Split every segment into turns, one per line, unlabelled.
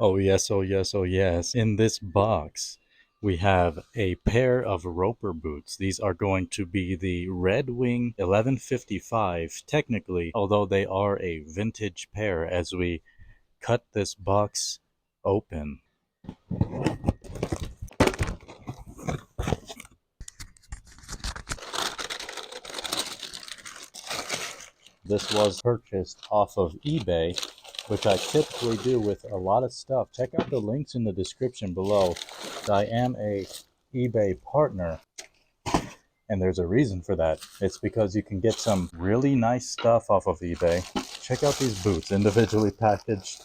Oh yes, oh yes, oh yes. In this box, we have a pair of roper boots. These are going to be the Red Wing 1155, technically, although they are a vintage pair as we cut this box open. This was purchased off of eBay, which I typically do with a lot of stuff. Check out the links in the description below. I am a eBay partner, and there's a reason for that. It's because you can get some really nice stuff off of eBay. Check out these boots, individually packaged.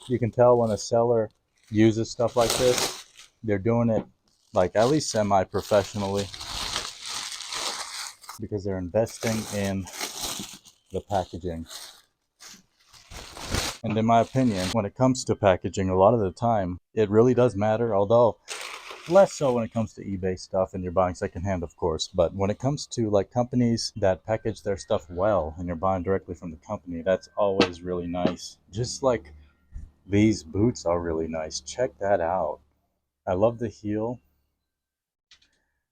You can tell when a seller uses stuff like this, they're doing it like at least semi-professionally because they're investing in the packaging. And in my opinion, when it comes to packaging, a lot of the time, it really does matter, although less so when it comes to eBay stuff and you're buying secondhand, of course. But when it comes to like companies that package their stuff well and you're buying directly from the company, that's always really nice. Just like these boots are really nice. Check that out. I love the heel.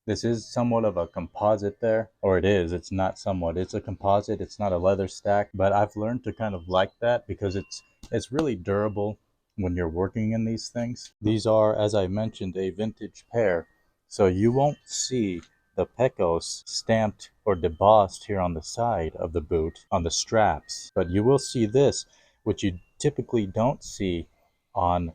This is somewhat of a composite there, or it is. It's not somewhat. It's a composite. It's not a leather stack, but I've learned to kind of like that because it's really durable when you're working in these things. These are, as I mentioned, a vintage pair, so you won't see the Pecos stamped or debossed here on the side of the boot on the straps, but you will see this, which you typically don't see on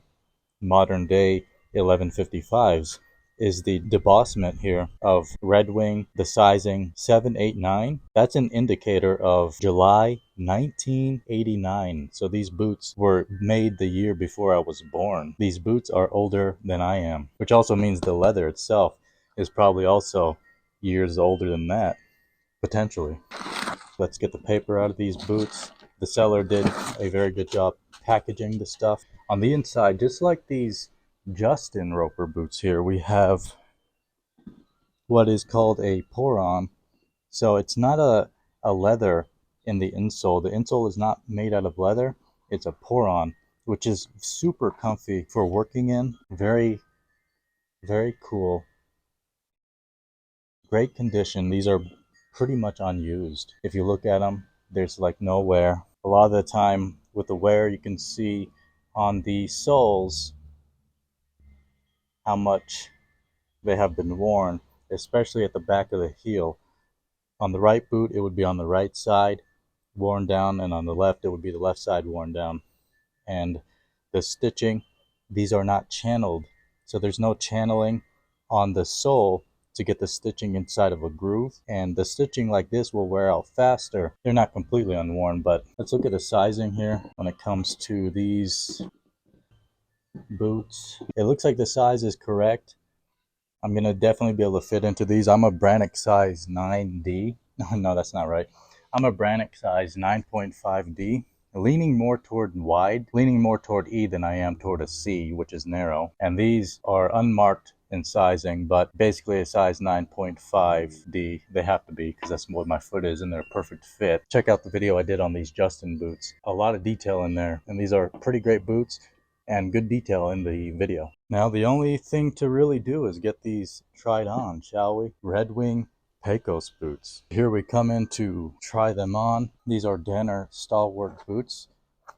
modern day 1155s, is the debossment here of Red Wing, the sizing 789. That's an indicator of July 1989. So these boots were made the year before I was born. These boots are older than I am, which also means the leather itself is probably also years older than that, potentially. Let's get the paper out of these boots. The seller did a very good job packaging the stuff. On the inside, just like these Justin Roper boots here, we have what is called a Poron. So it's not a leather in the insole. The insole is not made out of leather. It's a Poron, which is super comfy for working in. Very, very cool. Great condition. These are pretty much unused. If you look at them, there's like no wear. A lot of the time with the wear, you can see on the soles how much they have been worn, especially at the back of the heel. On the right boot, it would be on the right side worn down, and on the left, it would be the left side worn down. And the stitching, these are not channeled, so there's no channeling on the sole to get the stitching inside of a groove, and the stitching like this will wear out faster. They're not completely unworn, but let's look at the sizing here when it comes to these boots. It looks like the size is correct. I'm gonna definitely be able to fit into these. I'm a Brannock size 9D. No, that's not right. I'm a Brannock size 9.5D, leaning more toward wide, leaning more toward E than I am toward a C, which is narrow. And these are unmarked in sizing, but basically a size 9.5D. They have to be because that's what my foot is, and they're a perfect fit. Check out the video I did on these Justin boots. A lot of detail in there, and these are pretty great boots and good detail in the video. Now the only thing to really do is get these tried on, shall we? Red Wing Pecos boots. Here we come in to try them on. These are Danner Stalwart boots.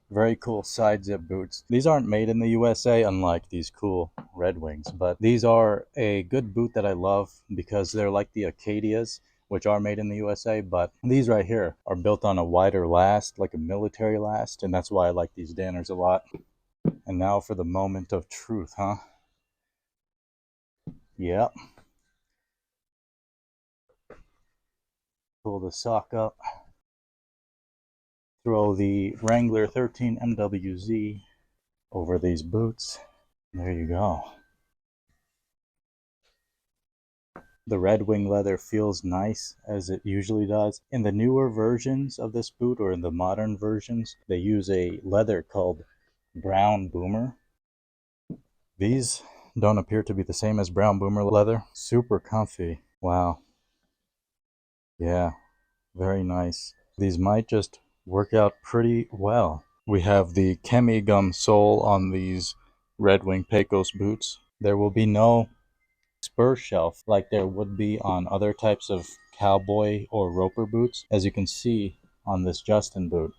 Very cool side zip boots. These aren't made in the USA, unlike these cool Red Wings, but these are a good boot that I love because they're like the Acadias, which are made in the USA, but these right here are built on a wider last, like a military last, and that's why I like these Danners a lot. And now for the moment of truth, huh? Yep. Pull the sock up. Throw the Wrangler 13 MWZ over these boots. There you go. The Red Wing leather feels nice as it usually does. In the newer versions of this boot, or in the modern versions, they use a leather called Brown Boomer. These don't appear to be the same as Brown Boomer leather. Super comfy. Wow. Yeah, very nice. These might just work out pretty well. We have the chemi gum sole on these Red Wing Pecos boots. There will be no spur shelf like there would be on other types of cowboy or roper boots. As you can see on this Justin boot,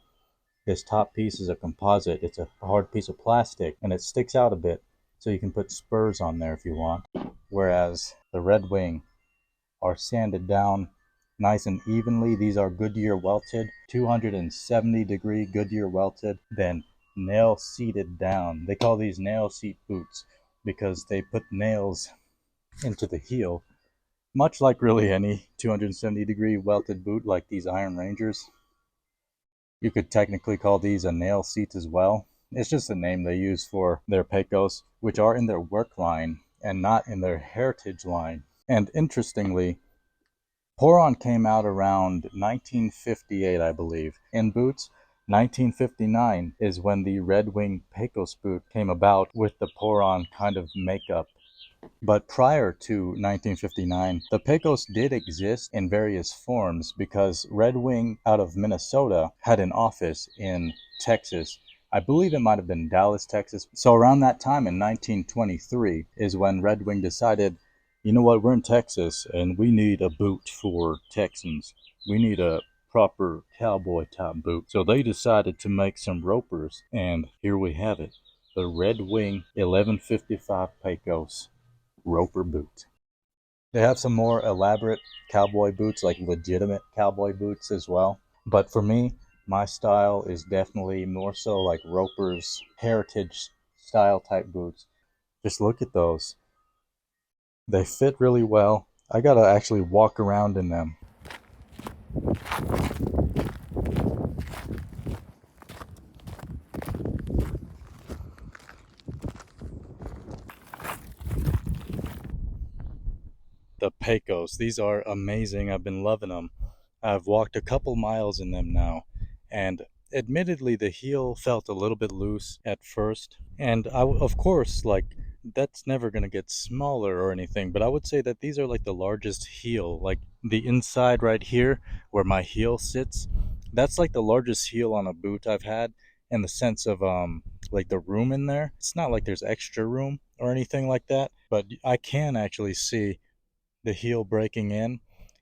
this top piece is a composite. It's a hard piece of plastic and it sticks out a bit, so you can put spurs on there if you want. Whereas the Red Wing are sanded down nice and evenly. These are Goodyear welted, 270-degree Goodyear welted, then nail seated down. They call these nail seat boots because they put nails into the heel, much like really any 270-degree welted boot like these Iron Rangers. You could technically call these a nail seat as well. It's just a name they use for their Pecos, which are in their work line and not in their heritage line. And interestingly, Poron came out around 1958, I believe. In boots, 1959 is when the Red Wing Pecos boot came about with the Poron kind of makeup. But prior to 1959, the Pecos did exist in various forms because Red Wing out of Minnesota had an office in Texas. I believe it might have been Dallas, Texas. So around that time in 1923 is when Red Wing decided, you know what, we're in Texas and we need a boot for Texans. We need a proper cowboy type boot. So they decided to make some ropers, and here we have it. The Red Wing 1155 Pecos roper boot. They have some more elaborate cowboy boots, like legitimate cowboy boots as well. But for me, my style is definitely more so like Roper's heritage style type boots. Just look at those. They fit really well. I gotta actually walk around in them. The Pecos, these are amazing. I've been loving them. I've walked a couple miles in them now, and admittedly, the heel felt a little bit loose at first. And of course, like, that's never going to get smaller or anything, but I would say that these are like the largest heel. Like, the inside right here, where my heel sits, that's like the largest heel on a boot I've had in the sense of, like the room in there. It's not like there's extra room or anything like that, but I can actually see the heel breaking in,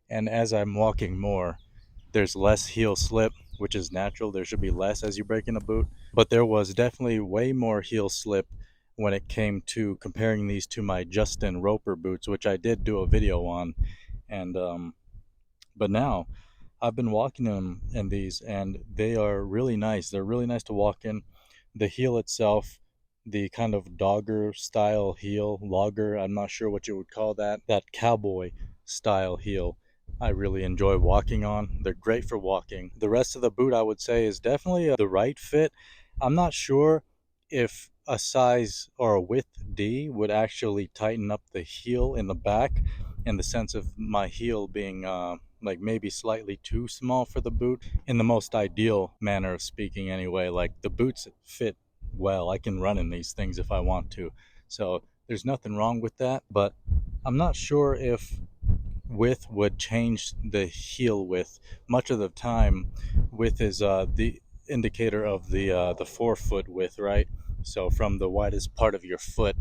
and as I'm walking more, there's less heel slip, which is natural. There should be less as you break in a boot, but there was definitely way more heel slip when it came to comparing these to my Justin Roper boots, which I did do a video on. And but now I've been walking in these, and they are really nice. They're really nice to walk in. The heel itself, the kind of dogger style heel, logger, I'm not sure what you would call that, that cowboy style heel, I really enjoy walking on. They're great for walking. The rest of the boot, I would say, is definitely the right fit. I'm not sure if a size or a width D would actually tighten up the heel in the back, in the sense of my heel being like maybe slightly too small for the boot, in the most ideal manner of speaking anyway. Like, the boots fit well. I can run in these things if I want to, so there's nothing wrong with that. But I'm not sure if width would change the heel width. Much of the time, width is the indicator of the forefoot width, right? So from the widest part of your foot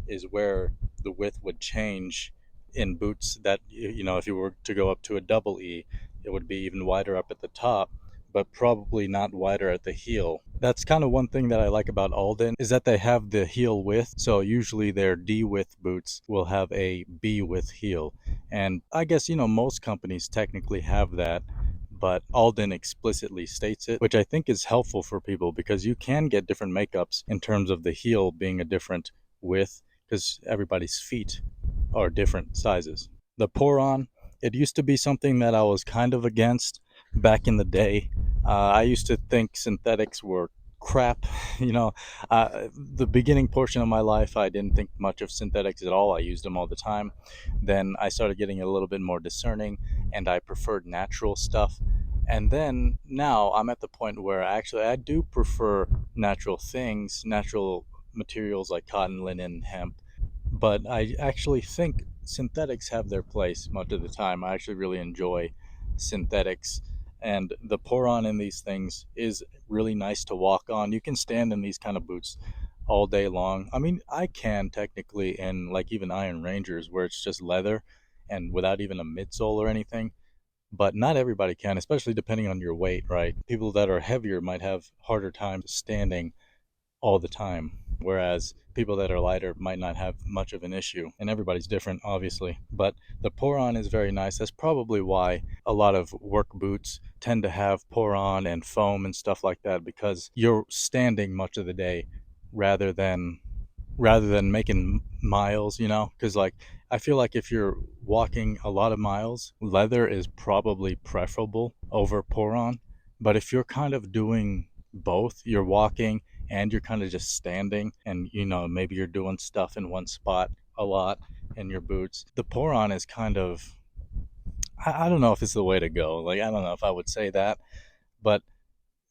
is where the width would change in boots that, you know, if you were to go up to a double E, it would be even wider up at the top, but probably not wider at the heel. That's kind of one thing that I like about Alden, is that they have the heel width. So usually their D width boots will have a B width heel. And I guess, you know, most companies technically have that, but Alden explicitly states it, which I think is helpful for people because you can get different makeups in terms of the heel being a different width, because everybody's feet are different sizes. The Poron, it used to be something that I was kind of against back in the day. I used to think synthetics were crap. You know, the beginning portion of my life, I didn't think much of synthetics at all. I used them all the time. Then I started getting a little bit more discerning, and I preferred natural stuff. And then now I'm at the point where actually I do prefer natural things, natural materials like cotton, linen, hemp, but I actually think synthetics have their place much of the time. I actually really enjoy synthetics, And the Poron in these things is really nice to walk on. You can stand in these kind of boots all day long. I mean, I can technically in like even Iron Rangers where it's just leather and without even a midsole or anything, but not everybody can, especially depending on your weight, right? People that are heavier might have harder time standing all the time, whereas people that are lighter might not have much of an issue. And everybody's different, obviously. But the Poron is very nice. That's probably why a lot of work boots tend to have Poron and foam and stuff like that, because you're standing much of the day rather than making miles, because like I feel like if you're walking a lot of miles, leather is probably preferable over Poron. But if you're kind of doing both, you're walking and you're kind of just standing, and maybe you're doing stuff in one spot a lot in your boots, the Poron is kind of, I don't know if it's the way to go. Like, I don't know if I would say that, but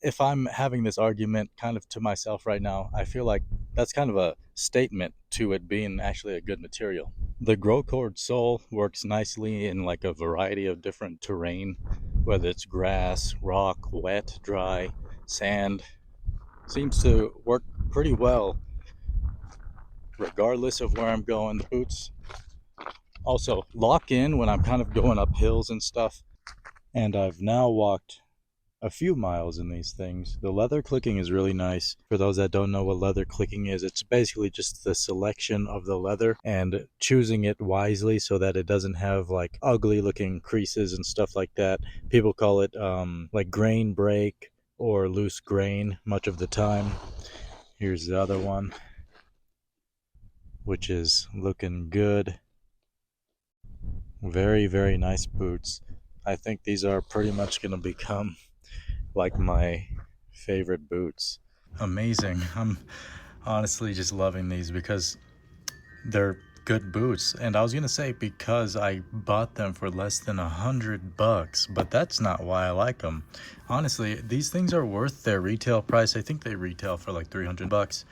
if I'm having this argument kind of to myself right now, I feel like that's kind of a statement to it being actually a good material. The grow cord sole works nicely in like a variety of different terrain, whether it's grass, rock, wet, dry, sand. Seems to work pretty well regardless of where I'm going. The boots also lock in when I'm kind of going up hills and stuff. And I've now walked a few miles in these things. The leather clicking is really nice. For those that don't know what leather clicking is, it's basically just the selection of the leather and choosing it wisely so that it doesn't have like ugly looking creases and stuff like that. People call it like grain break or loose grain much of the time. Here's the other one, which is looking good. Very, very nice boots. I think these are pretty much going to become like my favorite boots. Amazing. I'm honestly just loving these because they're good boots. And I was gonna say because I bought them for less than $100, but that's not why I like them. Honestly, these things are worth their retail price. I think they retail for like $300,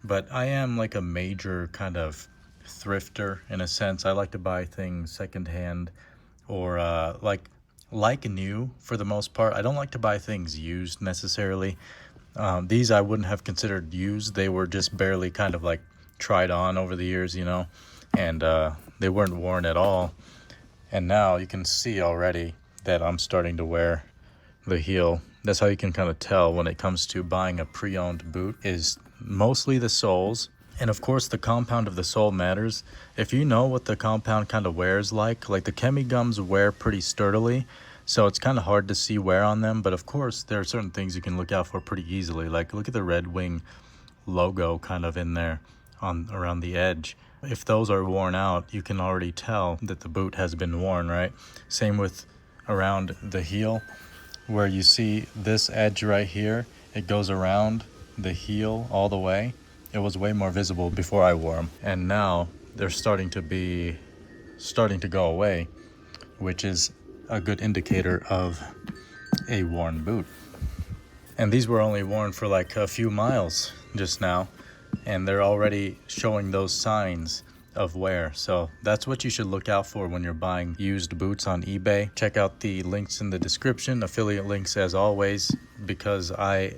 but I am like a major kind of thrifter in a sense. I like to buy things secondhand or like new for the most part. I don't like to buy things used necessarily. These I wouldn't have considered used. They were just barely kind of like tried on over the years, and they weren't worn at all. And now you can see already that I'm starting to wear the heel. That's how you can kind of tell when it comes to buying a pre-owned boot, is mostly the soles. And of course the compound of the sole matters. If you know what the compound kind of wears like the chemi gums wear pretty sturdily, so it's kind of hard to see wear on them. But of course there are certain things you can look out for pretty easily. Like look at the Red Wing logo kind of in there on around the edge. If those are worn out, you can already tell that the boot has been worn, right? Same with around the heel, where you see this edge right here, it goes around the heel all the way. It was way more visible before I wore them, and now they're starting to go away, which is a good indicator of a worn boot. And these were only worn for like a few miles just now, and they're already showing those signs of wear. So that's what you should look out for when you're buying used boots on eBay. Check out the links in the description, affiliate links as always, because I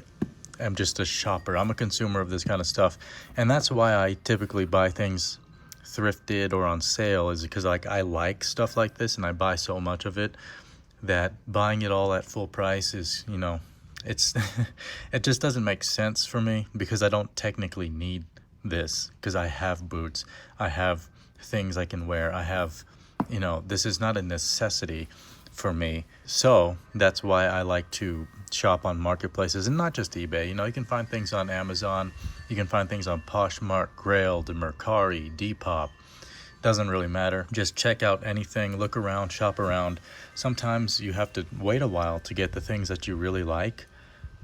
am just a shopper. I'm a consumer of this kind of stuff, and that's why I typically buy things thrifted or on sale, is because like I like stuff like this and I buy so much of it that buying it all at full price is, it's it just doesn't make sense for me, because I don't technically need this, because I have boots, I have things I can wear, I have, this is not a necessity for me. So that's why I like to shop on marketplaces, and not just eBay. You can find things on Amazon, you can find things on Poshmark, Grailed, Mercari, Depop. Doesn't really matter. Just check out anything, look around, shop around. Sometimes you have to wait a while to get the things that you really like.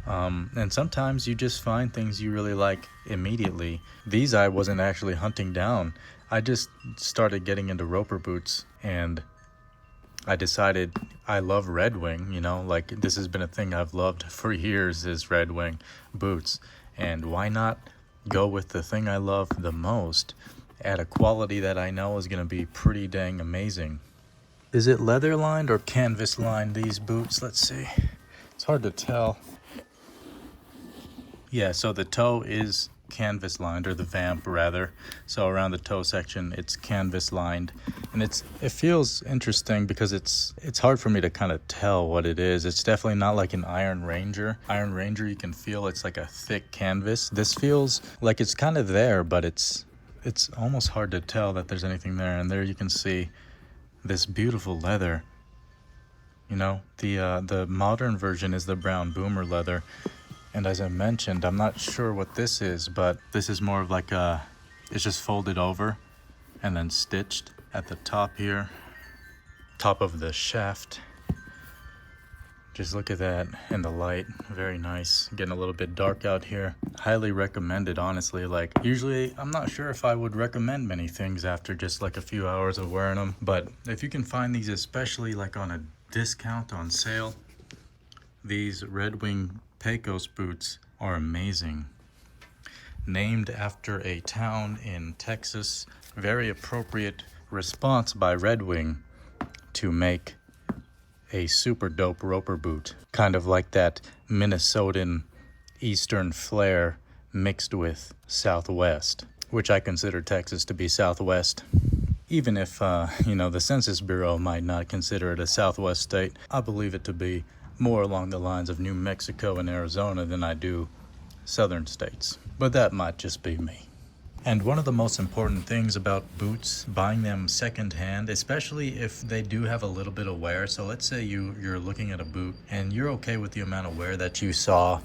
And sometimes you just find things you really like immediately. These I wasn't actually hunting down. I just started getting into roper boots, and I decided I love Red Wing, like this has been a thing I've loved for years, is Red Wing boots. And why not go with the thing I love the most at a quality that I know is going to be pretty dang amazing. Is it leather lined or canvas lined, these boots? Let's see. It's hard to tell. Yeah, so the toe is canvas lined, or the vamp rather. So around the toe section, it's canvas lined, and it feels interesting because it's hard for me to kind of tell what it is. It's definitely not like an Iron Ranger. Iron Ranger, you can feel it's like a thick canvas. This feels like it's kind of there, but it's almost hard to tell that there's anything there. And there you can see this beautiful leather. You know, the modern version is the brown boomer leather. And as I mentioned, I'm not sure what this is, but this is more of like it's just folded over and then stitched at the top here, top of the shaft. Just look at that in the light, very nice. Getting a little bit dark out here. Highly recommended, honestly. Like, usually I'm not sure if I would recommend many things after just like a few hours of wearing them, but if you can find these, especially like on a discount on sale, these Red Wing Pecos boots are amazing. Named after a town in Texas. Very appropriate response by Red Wing to make a super dope roper boot. Kind of like that Minnesotan Eastern flair mixed with Southwest, which I consider Texas to be Southwest. Even if, the Census Bureau might not consider it a Southwest state, I believe it to be more along the lines of New Mexico and Arizona than I do southern states. But that might just be me. And one of the most important things about boots, buying them secondhand, especially if they do have a little bit of wear. So let's say you're looking at a boot and you're okay with the amount of wear that you saw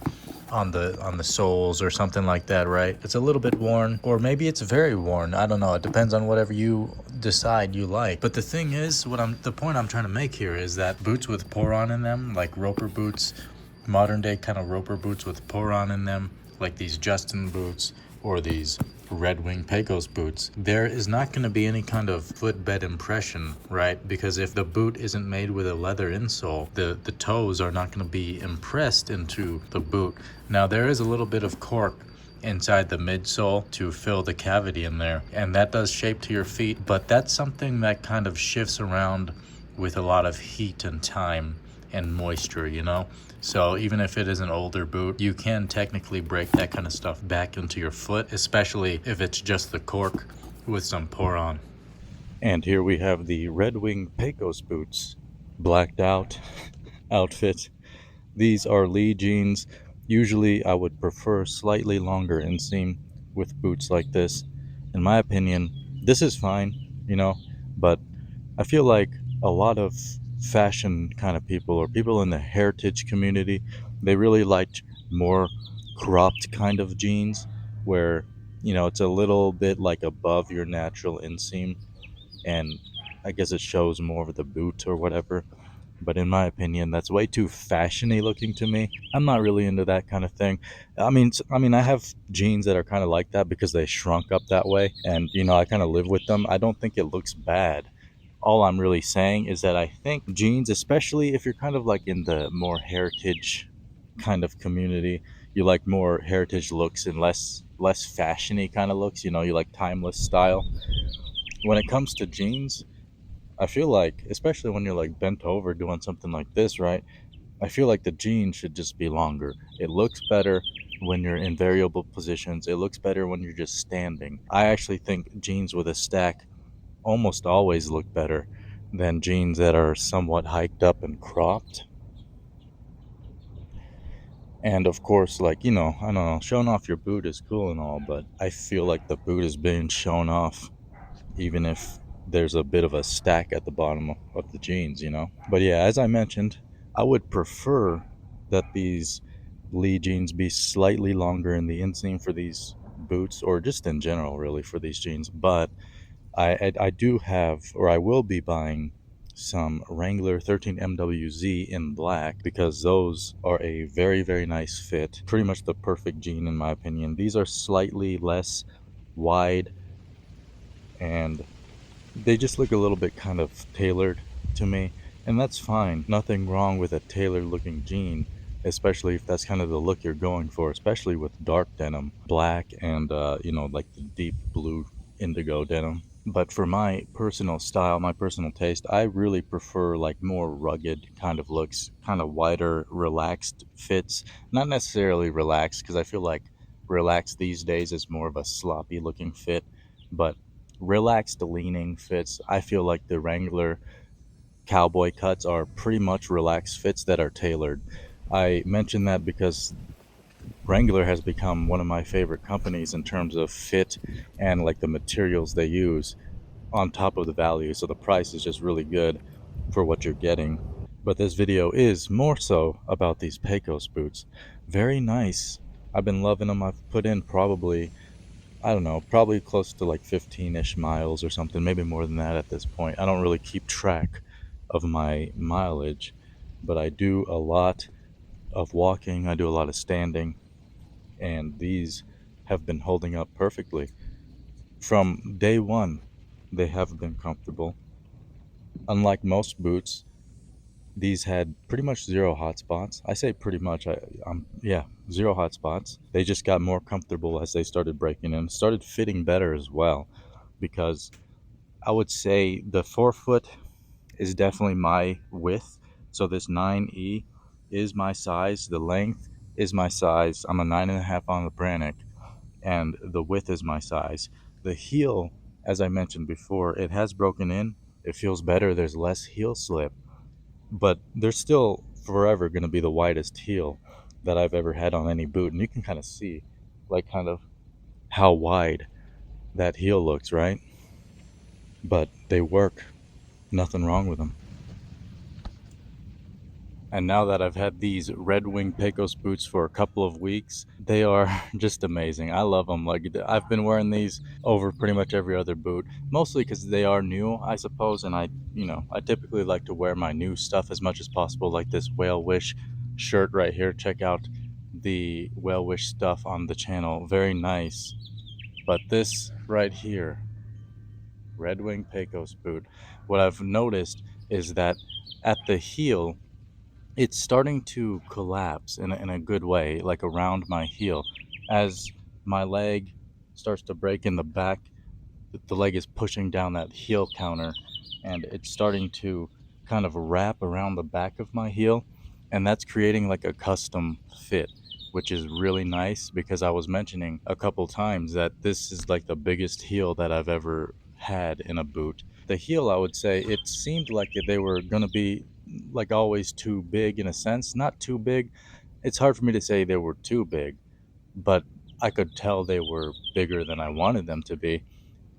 on the soles or something like that, right? It's a little bit worn, or maybe it's very worn. I don't know. It depends on whatever you decide you like. But the thing is, the point I'm trying to make here is that boots with Poron in them, like roper boots, modern day kind of roper boots with Poron in them, like these Justin boots or these Red Wing Pecos boots, there is not going to be any kind of footbed impression, right? Because if the boot isn't made with a leather insole, the toes are not going to be impressed into the boot. Now, there is a little bit of cork inside the midsole to fill the cavity in there, and that does shape to your feet, but that's something that kind of shifts around with a lot of heat and time and moisture, So even if it is an older boot, you can technically break that kind of stuff back into your foot, especially if it's just the cork with some Poron. And here we have the Red Wing Pecos boots, blacked out outfit. These are Lee jeans. Usually I would prefer slightly longer inseam with boots like this. In my opinion, this is fine, but I feel like a lot of fashion kind of people, or people in the heritage community, they really liked more cropped kind of jeans where, it's a little bit like above your natural inseam, and I guess it shows more of the boot or whatever. But in my opinion, that's way too fashiony looking to me. I'm not really into that kind of thing. I have jeans that are kind of like that because they shrunk up that way, and I kind of live with them. I don't think it looks bad. All I'm really saying is that I think jeans, especially if you're kind of like in the more heritage kind of community, you like more heritage looks and less fashiony kind of looks. You like timeless style. When it comes to jeans, I feel like, especially when you're like bent over doing something like this, right? I feel like the jeans should just be longer. It looks better when you're in variable positions. It looks better when you're just standing. I actually think jeans with a stack almost always look better than jeans that are somewhat hiked up and cropped. And of course, like, I don't know, showing off your boot is cool and all, but I feel like the boot is being shown off even if there's a bit of a stack at the bottom of the jeans. But yeah, as I mentioned, I would prefer that these Lee jeans be slightly longer in the inseam for these boots, or just in general, really, for these jeans. But I do have, or I will be buying some Wrangler 13 MWZ in black, because those are a very, very nice fit. Pretty much the perfect jean, in my opinion. These are slightly less wide, and they just look a little bit kind of tailored to me, and that's fine. Nothing wrong with a tailored looking jean, especially if that's kind of the look you're going for, especially with dark denim, black, and like the deep blue indigo denim. But for my personal style, my personal taste, I really prefer like more rugged kind of looks, kind of wider, relaxed fits. Not necessarily relaxed, because I feel like relaxed these days is more of a sloppy looking fit, but relaxed leaning fits. I feel like the Wrangler cowboy cuts are pretty much relaxed fits that are tailored. I mention that because Wrangler has become one of my favorite companies in terms of fit and like the materials they use on top of the value. So the price is just really good for what you're getting. But this video is more so about these Pecos boots. Very nice. I've been loving them. I've put in probably, I don't know, probably close to like 15-ish miles or something, maybe more than that at this point. I don't really keep track of my mileage, but I do a lot of walking, I do a lot of standing, and these have been holding up perfectly. From day one, they have been comfortable. Unlike most boots, these had pretty much zero hot spots. I say pretty much. Yeah, zero hot spots. They just got more comfortable as they started breaking in, started fitting better as well. Because I would say the forefoot is definitely my width. So this 9E is my size. The length is my size. I'm a 9.5 on the Brannick, and the width is my size. The heel, as I mentioned before, it has broken in. It feels better. There's less heel slip, but they're still forever going to be the widest heel that I've ever had on any boot. And you can kind of see, like, kind of how wide that heel looks, right? But they work. Nothing wrong with them. And now that I've had these Red Wing Pecos boots for a couple of weeks, they are just amazing. I love them. Like, I've been wearing these over pretty much every other boot, mostly because they are new, I suppose. And I typically like to wear my new stuff as much as possible, like this Whale Wish shirt right here. Check out the Whale Wish stuff on the channel. Very nice. But this right here, Red Wing Pecos boot, what I've noticed is that at the heel, it's starting to collapse in a good way, like around my heel. As my leg starts to break in the back, the leg is pushing down that heel counter, and it's starting to kind of wrap around the back of my heel, and that's creating like a custom fit, which is really nice because I was mentioning a couple times that this is like the biggest heel that I've ever had in a boot. The heel, I would say, it seemed like they were going to be like always too big in a sense. Not too big. It's hard for me to say they were too big, but I could tell they were bigger than I wanted them to be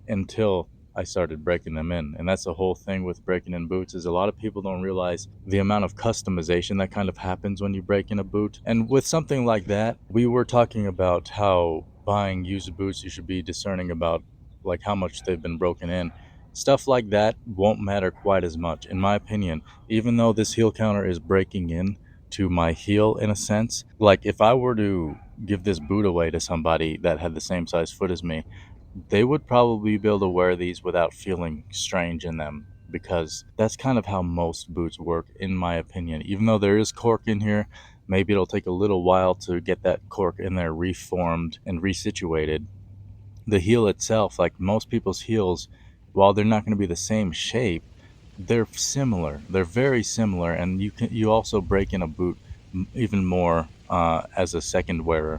until I started breaking them in. And that's the whole thing with breaking in boots, is a lot of people don't realize the amount of customization that kind of happens when you break in a boot. And with something like that, we were talking about how buying used boots, you should be discerning about like how much they've been broken in. Stuff like that won't matter quite as much, in my opinion. Even though this heel counter is breaking in to my heel in a sense, like if I were to give this boot away to somebody that had the same size foot as me, they would probably be able to wear these without feeling strange in them, because that's kind of how most boots work, in my opinion. Even though there is cork in here, maybe it'll take a little while to get that cork in there reformed and resituated. The heel itself, like most people's heels, while they're not going to be the same shape, they're similar. They're very similar, and you also break in a boot even more as a second wearer.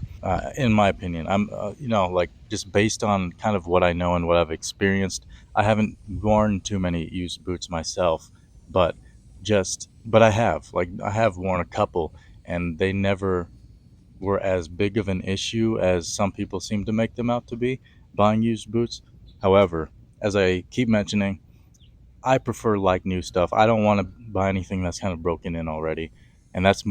In my opinion, I'm like just based on kind of what I know and what I've experienced. I haven't worn too many used boots myself, but I have worn a couple, and they never were as big of an issue as some people seem to make them out to be buying used boots. However, as I keep mentioning, I prefer like new stuff. I don't want to buy anything that's kind of broken in already. And that's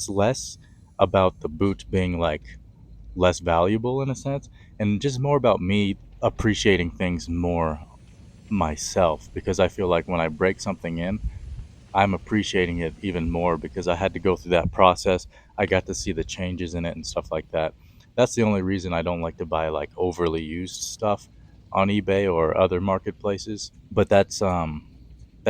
less about the boot being like less valuable in a sense, and just more about me appreciating things more myself, because I feel like when I break something in, I'm appreciating it even more because I had to go through that process. I got to see the changes in it and stuff like that. That's the only reason I don't like to buy like overly used stuff on eBay or other marketplaces. But that's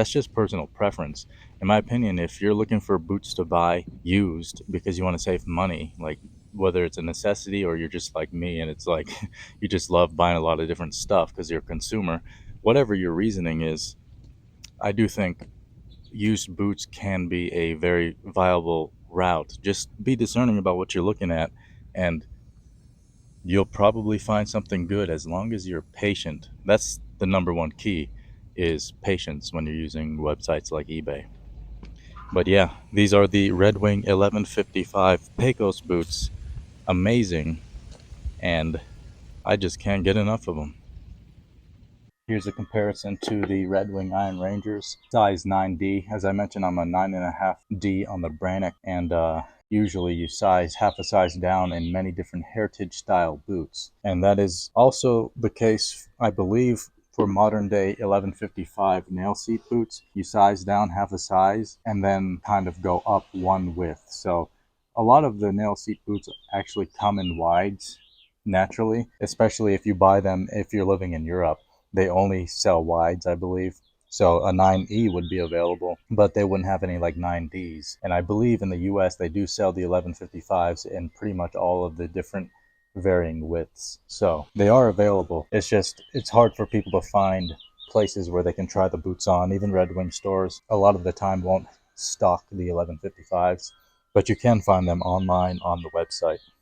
just personal preference. In my opinion, if you're looking for boots to buy used because you want to save money, like whether it's a necessity or you're just like me and it's like you just love buying a lot of different stuff because you're a consumer, whatever your reasoning is, I do think used boots can be a very viable route. Just be discerning about what you're looking at, and you'll probably find something good as long as you're patient. That's the number one key is patience when you're using websites like eBay. But yeah, these are the Red Wing 1155 Pecos boots. Amazing, and I just can't get enough of them. Here's a comparison to the Red Wing Iron Rangers, size 9D. As I mentioned, I'm a 9.5D on the Brannock, and usually you size half a size down in many different heritage style boots. And that is also the case, I believe, for modern day 1155 NailSeat boots. You size down half a size and then kind of go up one width. So a lot of the NailSeat boots actually come in wides naturally, especially if you buy them if you're living in Europe. They only sell wides, I believe. So a 9E would be available, but they wouldn't have any like 9Ds. And I believe in the US they do sell the 1155s in pretty much all of the different varying widths. So they are available. It's just it's hard for people to find places where they can try the boots on. Even Red Wing stores a lot of the time won't stock the 1155s, but you can find them online on the website.